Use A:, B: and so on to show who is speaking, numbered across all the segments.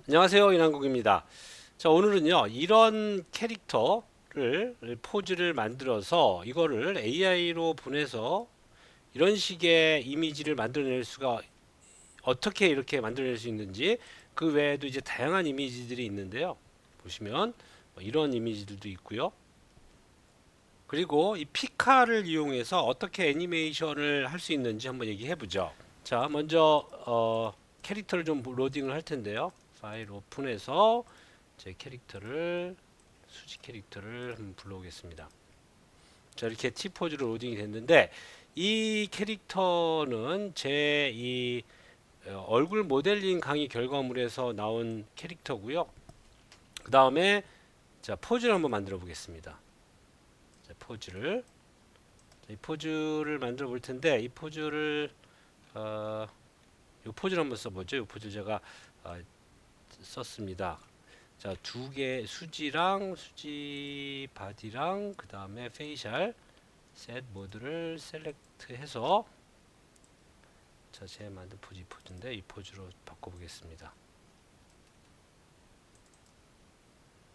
A: 안녕하세요, 인한국입니다. 자, 오늘은요, 이런 캐릭터를 포즈를 만들어서 이거를 AI로 보내서 이런 식의 이미지를 만들어낼 수가 어떻게 이렇게 만들어낼 수 있는지, 그 외에도 이제 다양한 이미지들이 있는데요. 보시면 뭐 이런 이미지들도 있고요. 그리고 이 피카를 이용해서 어떻게 애니메이션을 할 수 있는지 한번 얘기해 보죠. 자, 먼저 캐릭터를 좀 로딩을 할 텐데요. 파일 오픈해서 제 캐릭터를 수직 캐릭터를 한번 불러오겠습니다. 자, 이렇게 T포즈로 로딩이 됐는데 이 캐릭터는 제 이 얼굴 모델링 강의 결과물에서 나온 캐릭터고요. 그 다음에 자, 포즈를 한번 만들어 보겠습니다. 자, 이 포즈를 만들어 볼 텐데 이 포즈를 이 포즈를 한번 써보죠. 이 포즈 제가 어, 썼습니다. 자, 두 개 수지 바디랑 그 다음에 페이셜 셋 모드를 셀렉트해서 자, 제 만든 포즈 이 포즈인데 이 포즈로 바꿔보겠습니다.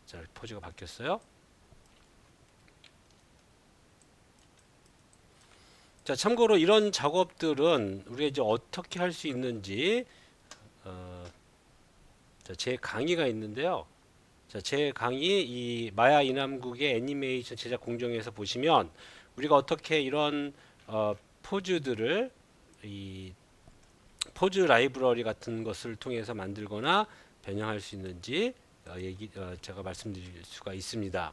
A: 자, 포즈가 바뀌었어요. 자, 참고로 이런 작업들은 우리가 이제 어떻게 할 수 있는지 자, 제 강의가 있는데요. 자, 제 강의 이 마야 이남국의 애니메이션 제작 공정에서 보시면 우리가 어떻게 이런 포즈들을 이 포즈 라이브러리 같은 것을 통해서 만들거나 변형할 수 있는지 제가 말씀드릴 수가 있습니다.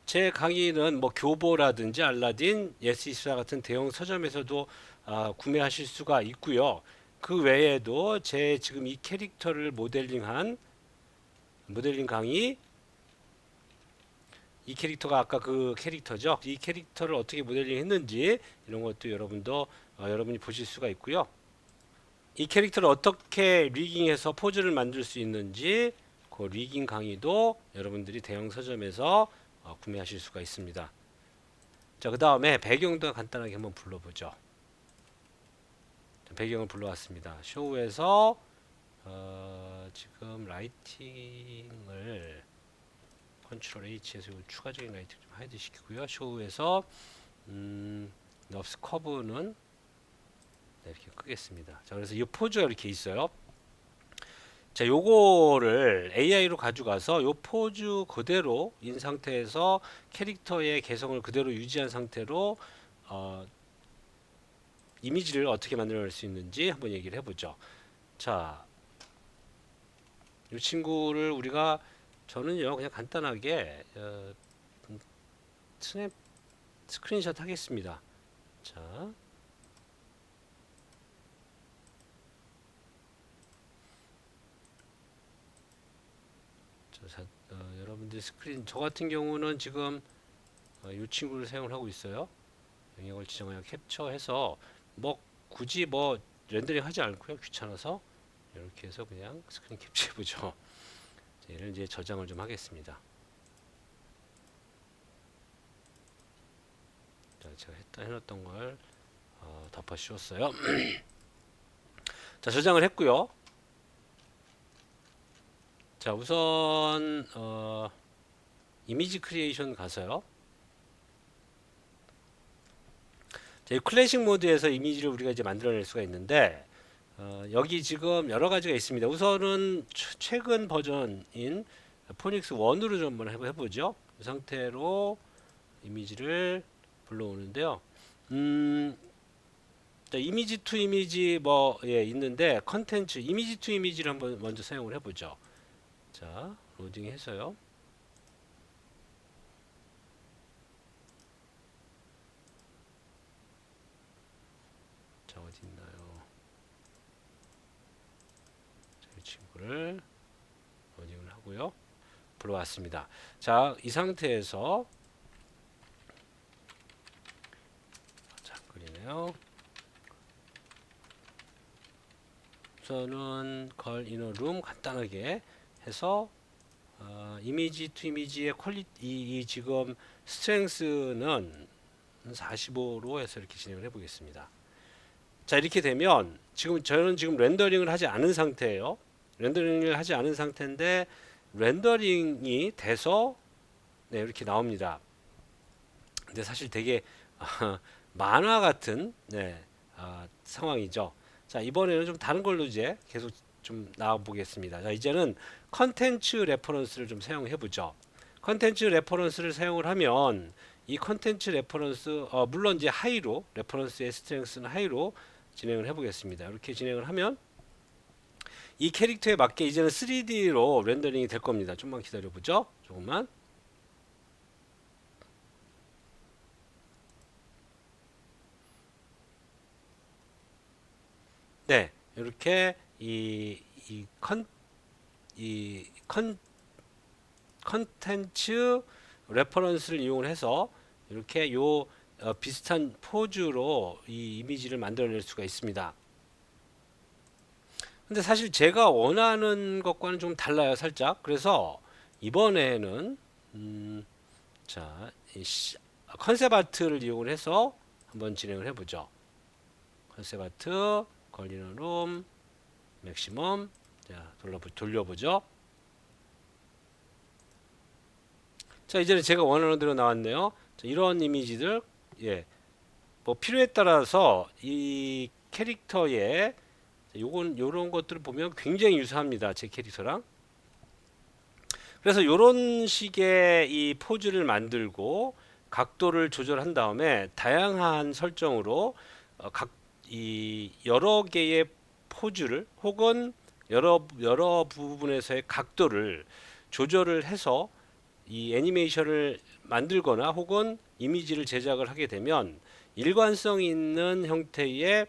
A: 제 강의는 뭐 교보라든지 알라딘, 예스24 같은 대형 서점에서도 구매하실 수가 있고요. 그 외에도 제 지금 이 캐릭터를 모델링한 모델링 강의, 이 캐릭터가 아까 그 캐릭터죠. 이 캐릭터를 어떻게 모델링 했는지 이런 것도 여러분이 보실 수가 있고요. 이 캐릭터를 어떻게 리깅해서 포즈를 만들 수 있는지 그 리깅 강의도 여러분들이 대형 서점에서 구매하실 수가 있습니다. 자, 그 다음에 배경도 간단하게 한번 불러보죠. 배경을 불러왔습니다. 쇼에서 지금 라이팅을 컨트롤 H에서 추가적인 라이팅 좀 하이드 시키고요. 쇼에서 넙스 커브는 네, 이렇게 끄겠습니다. 자, 그래서 이 포즈가 이렇게 있어요. 자, 요거를 AI로 가져가서 요 포즈 그대로인 상태에서 캐릭터의 개성을 그대로 유지한 상태로 이미지를 어떻게 만들어낼 수 있는지 한번 얘기를 해보죠. 자, 이 친구를 우리가 저는요 그냥 간단하게 스냅 스크린샷 하겠습니다. 자, 여러분들 스크린 저 같은 경우는 지금 이 친구를 사용을 하고 있어요. 영역을 지정하여 캡처해서 뭐 굳이 뭐 렌더링 하지 않고요. 귀찮아서 이렇게 해서 그냥 스크린 캡처해 보죠. 얘를 이제 저장을 좀 하겠습니다. 자, 제가 해놨던 걸 덮어 씌웠어요. 자, 저장을 했고요. 자, 우선 이미지 크리에이션 가서요. 자, 이 클래식 모드에서 이미지를 우리가 이제 만들어낼 수가 있는데 여기 지금 여러 가지가 있습니다. 우선은 최근 버전인 포닉스 1으로 좀 한번 해보죠. 이 상태로 이미지를 불러오는데요. 자, 이미지 투 이미지 뭐 있는데 컨텐츠 이미지 투 이미지를 한번 먼저 사용을 해보죠. 자, 로딩 해서요. 자, 어디 있나요? 자, 이 친구를 로딩을 하고요. 불러왔습니다. 자, 이 상태에서 자, 그리네요. 우선은 걸 이너 룸 간단하게 해서 이미지 투 이미지의 퀄리티 이 지금 스트렝스는 45로 해서 이렇게 진행을 해보겠습니다. 자, 이렇게 되면 지금 저는 지금 렌더링을 하지 않은 상태예요. 렌더링을 하지 않은 상태인데 렌더링이 돼서 네, 이렇게 나옵니다. 근데 사실 되게 만화 같은 네, 상황이죠. 자, 이번에는 좀 다른 걸로 이제 계속 좀 나와 보겠습니다. 자, 이제는 컨텐츠 레퍼런스를 좀 사용해 보죠. 컨텐츠 레퍼런스를 사용을 하면 이 컨텐츠 레퍼런스 물론 이제 하이로 레퍼런스의 스트렝스는 하이로 진행을 해 보겠습니다. 이렇게 진행을 하면 이 캐릭터에 맞게 이제는 3D로 렌더링이 될 겁니다. 좀만 기다려 보죠. 조금만. 네, 이렇게 이 컨텐츠 레퍼런스를 이용을 해서 이렇게 비슷한 포즈로 이 이미지를 만들어낼 수가 있습니다. 근데 사실 제가 원하는 것과는 좀 달라요, 살짝. 그래서 이번에는 자, 컨셉 아트를 이용을 해서 한번 진행을 해보죠. 컨셉 아트, 걸리는 룸, 맥시멈. 자, 돌려보죠. 자, 이제는 제가 원하는 대로 나왔네요. 자, 이런 이미지들, 예, 뭐 필요에 따라서 이 캐릭터의 요런 것들을 보면 굉장히 유사합니다. 제 캐릭터랑. 그래서 요런 식의 이 포즈를 만들고 각도를 조절한 다음에 다양한 설정으로 이 여러 개의 포즈를 혹은 여러 부분에서의 각도를 조절을 해서 이 애니메이션을 만들거나 혹은 이미지를 제작을 하게 되면 일관성 있는 형태의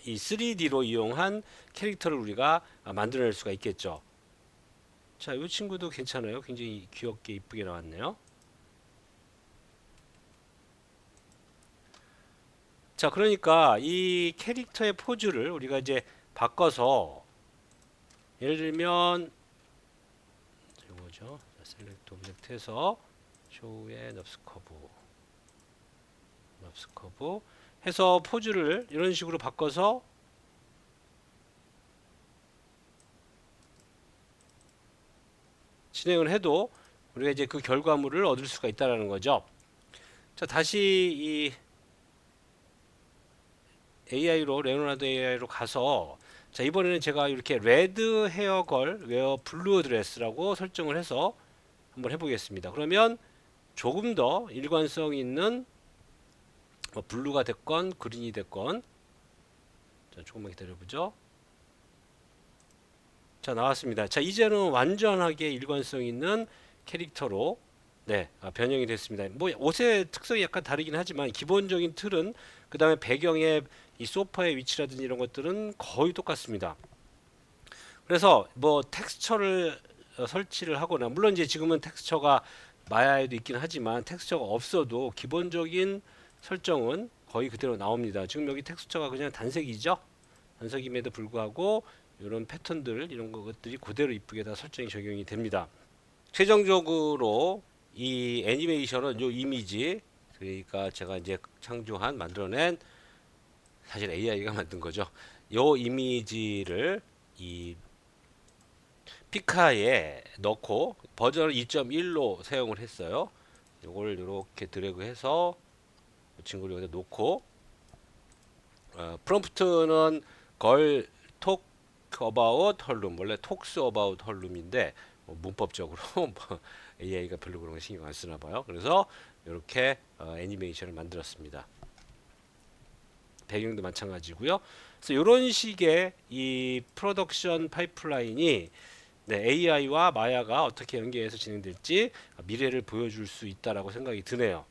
A: 이 3D로 이용한 캐릭터를 우리가 만들어낼 수가 있겠죠. 자, 이 친구도 괜찮아요. 굉장히 귀엽게 이쁘게 나왔네요. 자, 그러니까 이 캐릭터의 포즈를 우리가 이제 바꿔서 예를 들면 이거죠. 셀렉트 오브젝트 해서 쇼의 넙스 커브 해서 포즈를 이런 식으로 바꿔서 진행을 해도 우리가 이제 그 결과물을 얻을 수가 있다라는 거죠. 자, 다시 이 AI로 레오나르도 AI로 가서 자, 이번에는 제가 이렇게 레드 헤어걸 웨어 블루 드레스라고 설정을 해서 한번 해보겠습니다. 그러면 조금 더 일관성 있는 뭐 블루가 됐건 그린이 됐건 자, 조금만 기다려보죠. 자, 나왔습니다. 자, 이제는 완전하게 일관성 있는 캐릭터로 네, 변형이 됐습니다. 뭐 옷의 특성이 약간 다르긴 하지만 기본적인 틀은 그 다음에 배경의 이 소파의 위치라든지 이런 것들은 거의 똑같습니다. 그래서 뭐 텍스처를 설치를 하거나 물론 이제 지금은 텍스처가 마야에도 있긴 하지만 텍스처가 없어도 기본적인 설정은 거의 그대로 나옵니다. 지금 여기 텍스처가 그냥 단색이죠. 단색임에도 불구하고 이런 패턴들 이런 것들이 그대로 이쁘게 다 설정이 적용이 됩니다. 최종적으로 이 애니메이션은 요 이미지 그러니까 제가 이제 창조한 만들어낸 사실 AI가 만든 거죠. 요 이미지를 이 피카에 넣고 버전 2.1로 사용을 했어요. 이걸 이렇게 드래그해서 이 친구를 여기다 놓고 프롬프트는 걸 톡 어바웃 헐룸 원래 톡스 어바웃 헐룸인데 문법적으로 뭐 AI가 별로 그런 거 신경 안 쓰나 봐요. 그래서 이렇게 애니메이션을 만들었습니다. 배경도 마찬가지고요. 그래서 이런 식의 이 프로덕션 파이프라인이 네, AI와 마야가 어떻게 연계해서 진행될지 미래를 보여줄 수 있다라고 생각이 드네요.